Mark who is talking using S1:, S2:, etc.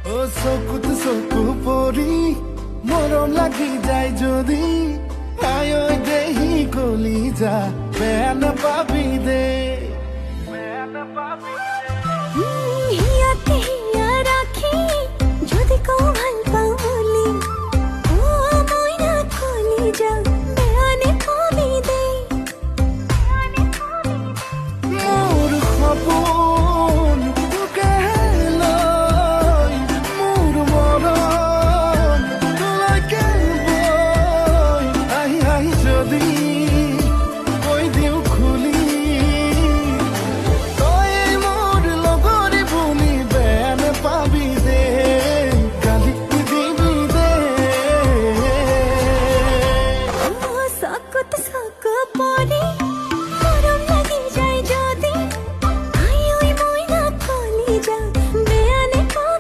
S1: ও চকুত চকু পৰি মৰম লাগি যায় যদি আই ঐ দেহি কলি যা বেয়া নাপাবি দে
S2: হিয়াতে